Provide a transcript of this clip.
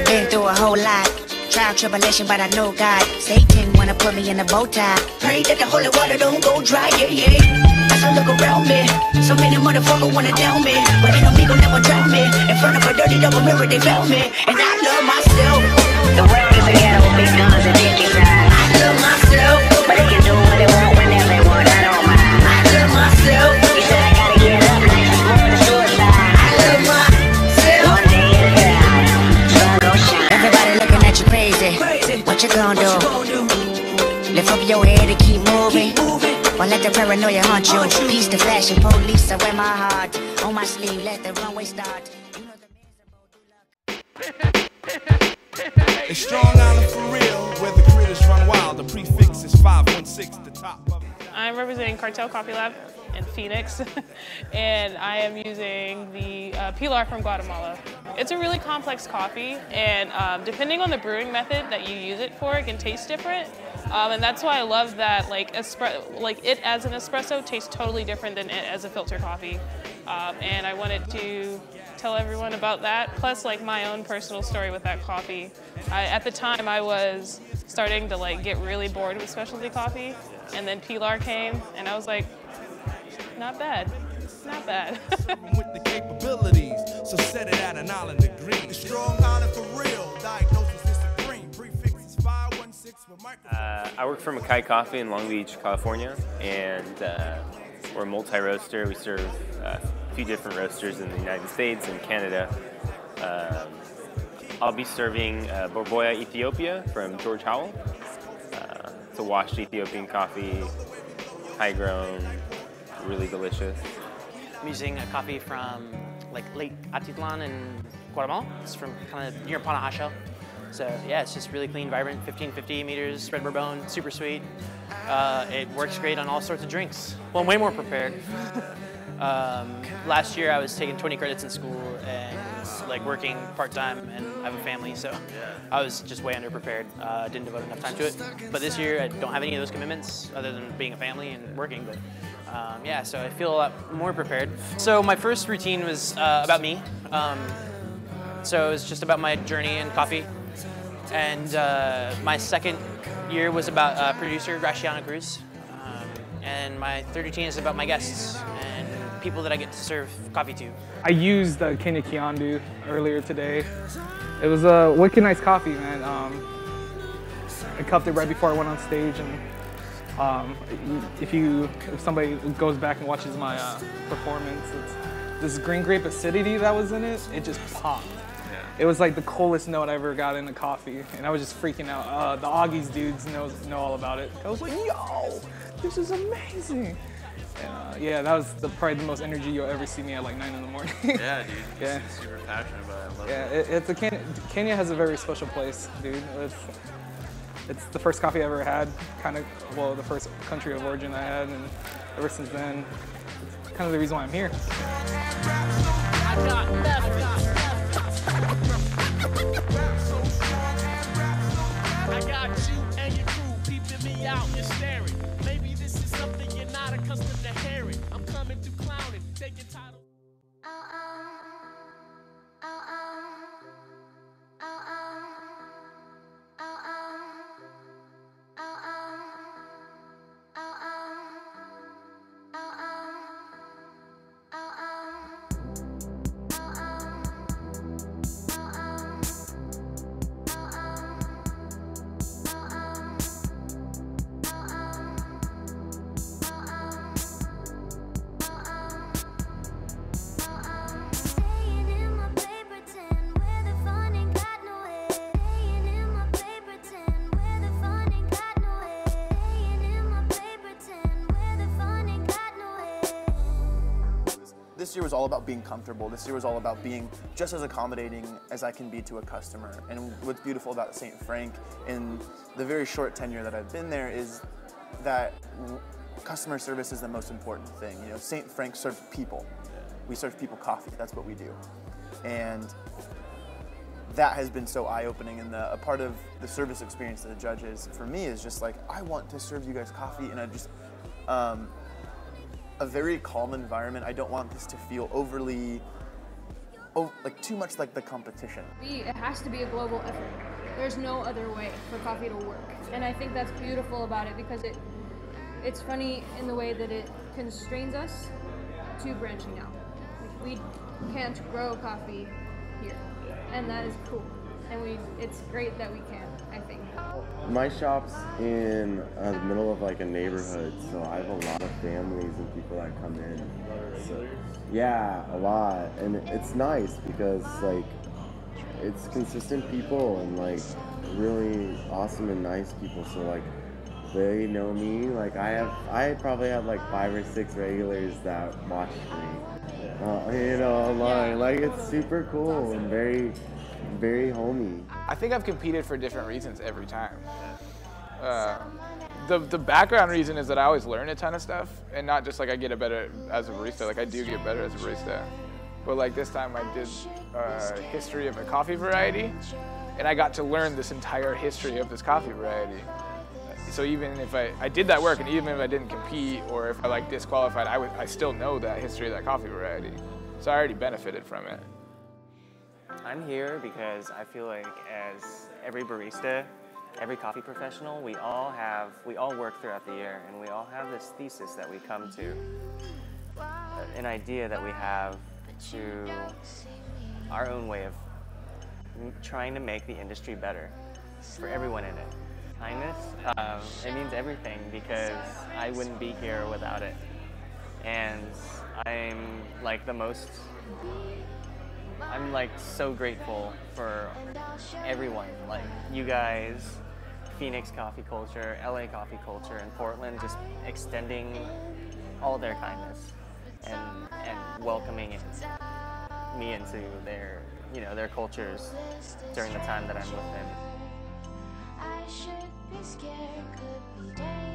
been through a whole lot. Trial, tribulation, but I know God. Satan wanna put me in a bow tie. Pray that the holy water don't go dry, yeah, yeah. As I look around me, so many motherfuckers wanna down me, but ain't no me gon' never drown me. In front of a dirty double mirror, they found me, and I love myself. The world is a ghetto with big guns and dick inside. I love myself, but they can do what they want whenever they want. I don't mind. I love myself. You said I gotta get up, life is more than suicide. I love myself. One day at a time, sun gon' shine. Everybody looking at you crazy. What you gonna do? Lift up your head and keep moving. Or let the paranoia haunt you. Peace to fashion police, I wear my heart on my sleeve. Let the runway start. You know the It's Strong Island for real, where the critters run wild. The prefix is 516, the top of it. I'm representing Cartel Coffee Lab in Phoenix, and I am using the Pilar from Guatemala. It's a really complex coffee, and depending on the brewing method that you use it for, it can taste different. And that's why I love that it as an espresso tastes totally different than it as a filter coffee. And I wanted to tell everyone about that, plus my own personal story with that coffee. At the time I was starting to get really bored with specialty coffee, and then Pilar came and I was like, not bad, not bad. With the capabilities, so set it at an island degree. The Strong Island for real, diagnosis is supreme. Prefix is 516 with microphone. I work for Mackay Coffee in Long Beach, California, and we're a multi-roaster. We serve a few different roasters in the United States and Canada. I'll be serving Borboya Ethiopia from George Howell. It's a washed Ethiopian coffee, high-grown, really delicious. I'm using a coffee from Lake Atitlan in Guatemala. It's from kind of near Panajachel. So yeah, it's just really clean, vibrant, 1550 meters, red bourbon, super sweet. It works great on all sorts of drinks. Well, I'm way more prepared. Last year I was taking 20 credits in school and working part-time, and I have a family, so I was just way underprepared. Didn't devote enough time to it. But this year I don't have any of those commitments other than being a family and working. But yeah, so I feel a lot more prepared. So my first routine was about me. So it was just about my journey in coffee. And my second year was about producer Graciano Cruz. And my third routine is about my guests and people that I get to serve coffee to. I used Kenya Kiandu earlier today. It was a wicked nice coffee, man. I cupped it right before I went on stage, and if somebody goes back and watches my performance, it's this green grape acidity that was in it. It just popped. It was like the coolest note I ever got in a coffee, and I was just freaking out. The Augie's dudes know all about it. I was like, yo, this is amazing. And, yeah, that was probably the most energy you'll ever see me at 9 in the morning. Yeah, dude. Yeah. Super passionate about it. I love it. Yeah, Kenya has a very special place, dude. It's the first coffee I ever had, the first country of origin I had, and ever since then, it's kind of the reason why I'm here. I got you and your crew peeping me out and staring. Maybe this is something you're not accustomed to hearing. I'm coming to clowning, taking title. This year was all about being comfortable. This year was all about being just as accommodating as I can be to a customer. And what's beautiful about St. Frank in the very short tenure that I've been there is that customer service is the most important thing. You know, St. Frank serves people. We serve people coffee. That's what we do. And that has been so eye-opening, and a part of the service experience of the judges for me is just I want to serve you guys coffee, and I just a very calm environment. I don't want this to feel overly like too much like the competition. It has to be a global effort. There's no other way for coffee to work. And I think that's beautiful about it because it's funny in the way that it constrains us to branching out. Like we can't grow coffee here, and that is cool. And it's great that we can, I think. My shop's in the middle of like a neighborhood, so I have a lot of families and people that come in. So, yeah, a lot, and it's nice because like it's consistent people and like really awesome and nice people. So like they know me. Like I probably have like 5 or 6 regulars that watch me, you know, online. Like it's super cool and very, very homey. I think I've competed for different reasons every time. The background reason is that I always learn a ton of stuff, and not just like I get better as a barista. Like I do get better as a barista, but like this time I did history of a coffee variety, and I got to learn this entire history of this coffee variety. So even if I did that work, and even if I didn't compete or if I like disqualified, I still know that history of that coffee variety. So I already benefited from it. I'm here because I feel like as every barista, every coffee professional, we all work throughout the year, and we all have this thesis that we come to, an idea that we have to our own way of trying to make the industry better for everyone in it. Kindness, it means everything because I wouldn't be here without it. And I'm like so grateful for everyone, like you guys, Phoenix coffee culture, LA coffee culture, and Portland just extending all their kindness and welcoming me into their cultures during the time that I'm with them. I should be scared, could be dangerous.